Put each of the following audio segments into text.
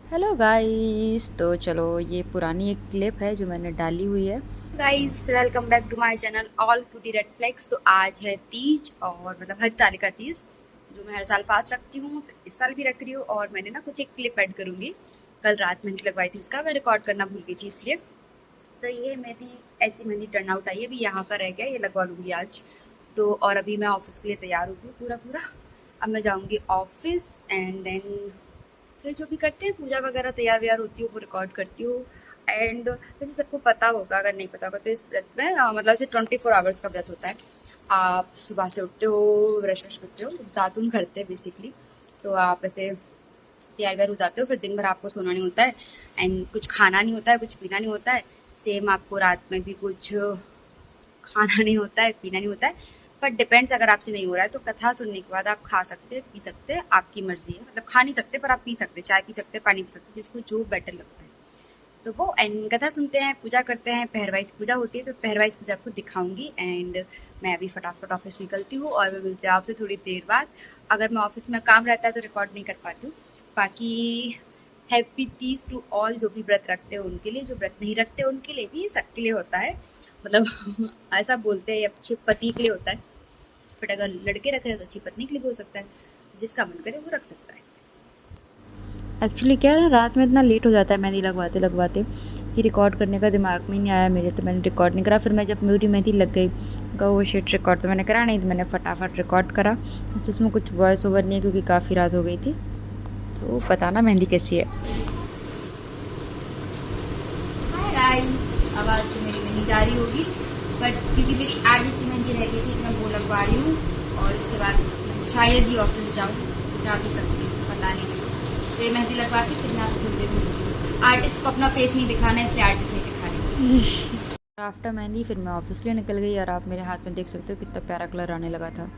Hello guys. तो चलो, ये पुरानी एक क्लिप है जो मैंने डाली हुई है। Guys welcome back to my channel all foodie red flex. तो आज है तीज और मतलब हरतालिका तीज जो मैं हर साल फास्ट रखती हूँ, तो इस साल भी रख रही हूँ। और मैंने ना कुछ एक क्लिप ऐड करूंगी। कल रात मेहंदी लगवाई थी, उसका मैं रिकॉर्ड करना भूल गई थी इसलिए। तो ये मेहंदी ऐसी मेहंदी टर्न आउट आई है, अभी यहाँ का रह गया, ये लगवा लूंगी आज। तो और अभी मैं ऑफिस के लिए तैयार हो गई पूरा पूरा। अब मैं जाऊँगी ऑफिस एंड देन फिर जो भी करते हैं पूजा वगैरह तैयार व्यार होती हूँ, वो रिकॉर्ड करती हूँ। एंड वैसे सबको पता होगा, अगर नहीं पता होगा तो इस व्रत में मतलब ऐसे 24 आवर्स का व्रत होता है। आप सुबह से उठते हो, ब्रश व्रश करते हो, दातुन करते हैं बेसिकली। तो आप ऐसे तैयार व्यार हो जाते हो, फिर दिन भर आपको सोना नहीं होता है एंड कुछ खाना नहीं होता है, कुछ पीना नहीं होता है। सेम आपको रात में भी कुछ खाना नहीं होता है, पीना नहीं होता है। बट डिपेंड्स, अगर आपसे नहीं हो रहा है तो कथा सुनने के बाद आप खा सकते हैं, पी सकते हैं, आपकी मर्जी है। मतलब खा नहीं सकते पर आप पी सकते हैं, चाय पी सकते हैं, पानी पी सकते हैं, जिसको जो बेटर लगता है। तो वो एंड कथा सुनते हैं, पूजा करते हैं, पहरवाइज पूजा होती है, तो पहरवाइज पूजा आपको दिखाऊंगी। एंड मैं अभी फटाफट ऑफिस निकलती हूँ और मैं मिलती हूँ आपसे थोड़ी देर बाद। अगर मैं ऑफिस में काम रहता है तो रिकॉर्ड नहीं कर पाती हूँ। बाकी हैप्पी तीज टू ऑल, जो भी व्रत रखते हैं उनके लिए, जो व्रत नहीं रखते उनके लिए भी, सबके लिए होता है। मतलब ऐसा बोलते हैं अच्छे पति के लिए होता है, बट अगर लड़के रख रहे हैं तो अच्छी पत्नी के लिए भी हो सकता है। जिसका मन करे वो रख सकता है। एक्चुअली क्या है ना, रात में इतना लेट हो जाता है मेहंदी लगवाते लगवाते कि रिकॉर्ड करने का दिमाग में नहीं आया मेरे, तो मैंने रिकॉर्ड नहीं करा। फिर मैं जब मेरी मेहंदी लग गई, कहा वो शिट, रिकॉर्ड तो मैंने करा नहीं, तो मैंने फटाफट रिकॉर्ड करा। बस इसमें कुछ वॉइस ओवर नहीं है क्योंकि काफ़ी रात हो गई थी। तो बताना मेहंदी कैसी है। हाय गाइस, आवाज़ तो मेरी नहीं जा रही होगी, बट क्योंकि मेरी आगे की मेहंदी रह गई थी, मैं वो लगवा रही हूँ। और इसके बाद मैं शायद ही ऑफिस जाऊँ, जा भी सकती हूँ, पता नहीं। तो ये मेहंदी लगवा के फिर मैं आपको थोड़ी देर मिलती हूँ। आर्टिस्ट को अपना फेस नहीं दिखाना है, इसलिए आर्टिस्ट नहीं दिखा रही। आफ्टर मेहंदी फिर मैं ऑफिस के लिए निकल गई और आप मेरे हाथ में देख सकते हो कितना प्यारा कलर आने लगा था।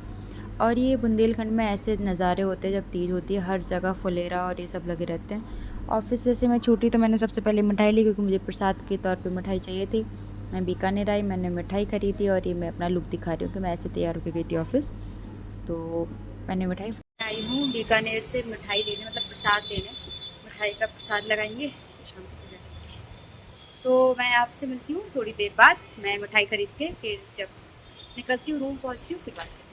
और ये बुंदेलखंड में ऐसे नज़ारे होते हैं जब तीज होती है, हर जगह फुलेरा और ये सब लगे रहते हैं। ऑफिस जैसे मैं छूटी तो मैंने सबसे पहले मिठाई ली, क्योंकि मुझे प्रसाद के तौर पे मिठाई चाहिए थी। मैं बीकानेर आई, मैंने मिठाई खरीदी और ये मैं अपना लुक दिखा रही हूँ कि मैं ऐसे तैयार होकर गई थी ऑफिस। तो मैंने मिठाई। आई हूँ बीकानेर से मिठाई लेने, मतलब प्रसाद लेने। मिठाई का प्रसाद लगाएंगे शाम को पूजा करेंगे। तो मैं आपसे मिलती हूँ थोड़ी देर बाद। मैं मिठाई खरीद के फिर जब निकलती हूँ, रूम पहुँचती हूँ, फिर बात करती हूँ।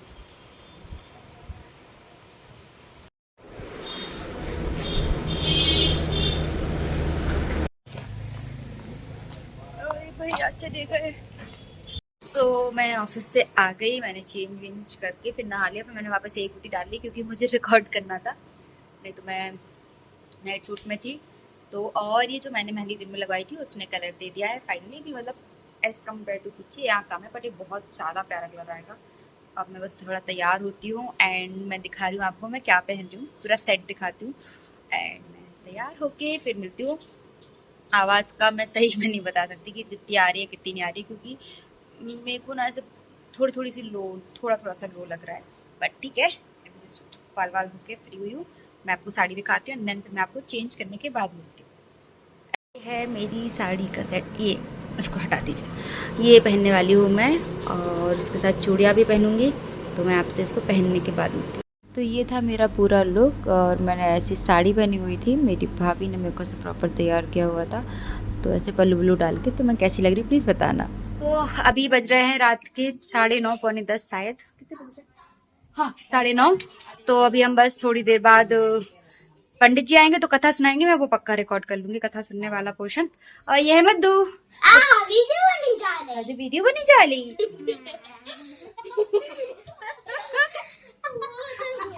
ओए भैया चले गए। मैं ऑफिस से आ गई, मैंने चेंज वेंज करके फिर नहा लिया, फिर मैंने वापस एक कुर्ती डाल ली क्योंकि मुझे रिकॉर्ड करना था। नहीं तो मैं नाइट सूट में थी। तो और ये जो मैंने मेहंदी दिन में लगवाई थी उसने कलर दे दिया है फाइनली भी, मतलब एज कम्पेयर टू पीछे यहाँ कम है, बट ये बहुत ज़्यादा प्यारा कलर आएगा। अब मैं बस थोड़ा तैयार होती हूँ एंड मैं दिखा रही हूँ आपको मैं क्या पहन रही हूँ, पूरा सेट दिखाती हूँ। एंड मैं तैयार होके फिर मिलती हूँ। आवाज़ का मैं सही में नहीं बता सकती कि कितनी आ रही है कितनी नहीं आ रही, क्योंकि मेरे को ना ऐसे थोड़ी थोड़ी सी लो, थोड़ा थोड़ा सा लो लग रहा है। बट ठीक है, अभी जस्ट बाल वाल धो के फ्री हुई हूँ। मैं आपको साड़ी दिखाती हूँ, देन फिर मैं आपको चेंज करने के बाद मिलती हूँ। ये है मेरी साड़ी का सेट, ये इसको हटा दीजिए, ये पहनने वाली हूँ मैं। और इसके साथ चूड़ियाँ भी पहनूंगी, तो मैं आपसे इसको पहनने के बाद मिलती हूँ। तो ये था मेरा पूरा लुक, और मैंने ऐसी साड़ी पहनी हुई थी, मेरी भाभी ने मेरे को से प्रॉपर तैयार किया हुआ था। तो ऐसे पल्लू वल्लू डाल के, तो मैं कैसी लग रही हूँ प्लीज़ बताना। तो अभी बज रहे हैं रात के 9:30 पौने 10 शायद, कितने बज रहे हैं? हाँ 9:30। तो अभी हम बस थोड़ी देर बाद पंडित जी आएंगे तो कथा सुनाएंगे, मैं वो पक्का रिकॉर्ड कर लूंगी कथा सुनने वाला पोर्शन। और ये है मद्दू, वीडियो बनी जा रही।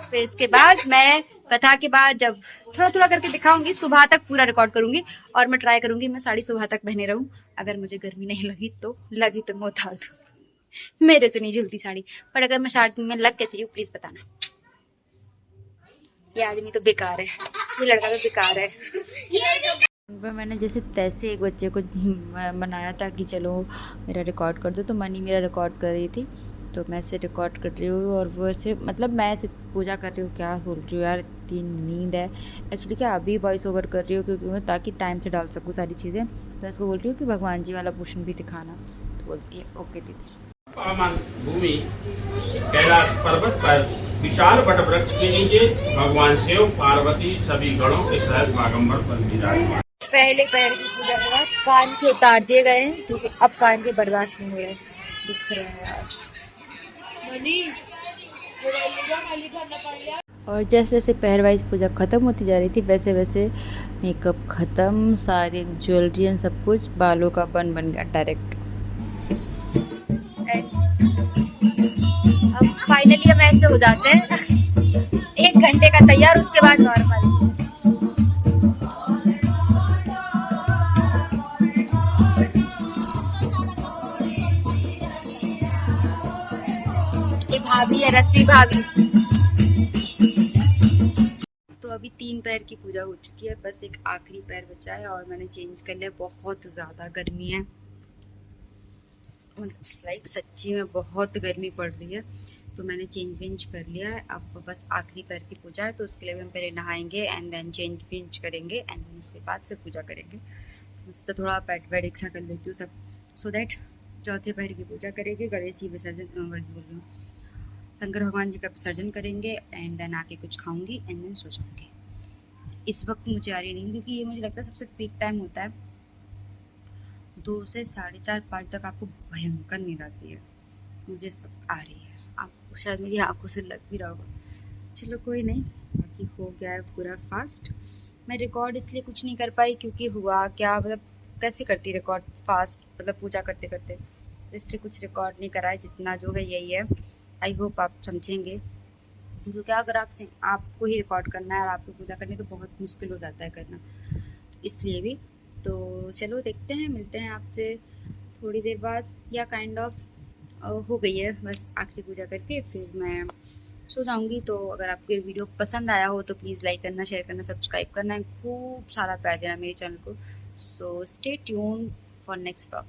फिर इसके बाद मैं कथा के बाद जब थोड़ा थोड़ा करके दिखाऊंगी, सुबह तक पूरा रिकॉर्ड करूंगी। और मैं ट्राई करूंगी मैं साड़ी सुबह तक पहने रहूं। अगर मुझे गर्मी नहीं लगी तो, लगी तो मैं उतार दूं, मेरे से नहीं झूलती साड़ी। पर अगर मैं साड़ी में लग कैसे रही हूँ प्लीज बताना। ये आदमी तो बेकार है, ये लड़का तो बेकार है। पर मैंने जैसे तैसे एक बच्चे को बनाया था कि चलो मेरा रिकॉर्ड कर दो, तो मनी मेरा रिकॉर्ड कर रही थी। तो मैं ऐसे रिकॉर्ड कर रही हूँ और वो ऐसे, मतलब मैं ऐसे पूजा कर रही हूँ, क्या बोल रही हूँ यार, इतनी नींद है। एक्चुअली क्या अभी वॉइस ओवर कर रही हूँ क्योंकि मैं ताकि टाइम से डाल सकूँ सारी चीज़ें। तो मैं इसको बोल रही हूँ कि भगवान जी वाला पोर्शन भी दिखाना। तो बोलती है ओके दीदी। पावन भूमि कैलाश पर्वत पर विशाल वटवृक्ष के नीचे भगवान शिव पार्वती सभी गणों के साथ बागंबर पर विराजमान। पहले पैर की पूजा के बाद कान के उतार दिए गए हैं क्योंकि अब कान के बर्दाश्त नहीं हुए हैं। दिख रहे हैं यार। और जैसे जैसे पैर वाइज पूजा ख़त्म होती जा रही थी वैसे वैसे मेकअप ख़त्म, सारे ज्वेलरी एंड सब कुछ, बालों का बन गया डायरेक्ट। अब फाइनली हम ऐसे हो जाते हैं 1 घंटे का तैयार, उसके बाद नॉर्मल। ये भाभी है, रश्मि भाभी। तो अभी 3 पैर की पूजा हो चुकी है, बस एक आखिरी पैर बचा है और मैंने चेंज कर लिया। बहुत ज़्यादा गर्मी है, लाइक सच्ची में बहुत गर्मी पड़ रही है, तो मैंने चेंज वेंज कर लिया है। अब बस आखिरी पैर की पूजा है, तो उसके लिए हम पहले नहाएंगे एंड देन चेंज वेंज करेंगे एंड देन उसके बाद फिर पूजा करेंगे। तो थोड़ा पैट वैट एक सा कर लेती हूँ सब, सो दैट चौथे पैर की पूजा करेंगे, गणेश जी विसर्जन बोल रही हूँ, शंकर भगवान जी का विसर्जन करेंगे एंड देन आके कुछ खाऊंगी एंड देन सो जाऊंगी। इस वक्त मुझे आ रही नींद, क्योंकि ये मुझे लगता है सबसे पीक टाइम होता है, 2 से 4:30-5 तक आपको भयंकर नींद आती है। मुझे इस वक्त आ रही है, आपको शायद मेरी आंखों से लग भी रहा होगा। चलो कोई नहीं, बाकी हो गया है पूरा फास्ट। मैं रिकॉर्ड इसलिए कुछ नहीं कर पाई क्योंकि हुआ क्या, मतलब कैसे करती रिकॉर्ड फास्ट, मतलब पूजा करते करते, तो इसलिए कुछ रिकॉर्ड नहीं करा है। जितना जो है यही है, आई होप आप समझेंगे, क्योंकि अगर आपको ही रिकॉर्ड करना है और आपको पूजा करनी तो बहुत मुश्किल हो जाता है करना, तो इसलिए भी। तो चलो देखते हैं, मिलते हैं आपसे थोड़ी देर बाद, या काइंड ऑफ हो गई है, बस आखिरी पूजा करके फिर मैं सो जाऊंगी। तो अगर आपको ये वीडियो पसंद आया हो तो प्लीज़ लाइक करना, शेयर करना, सब्सक्राइब करना, खूब सारा प्यार देना मेरे चैनल को। So stay tune for next blog.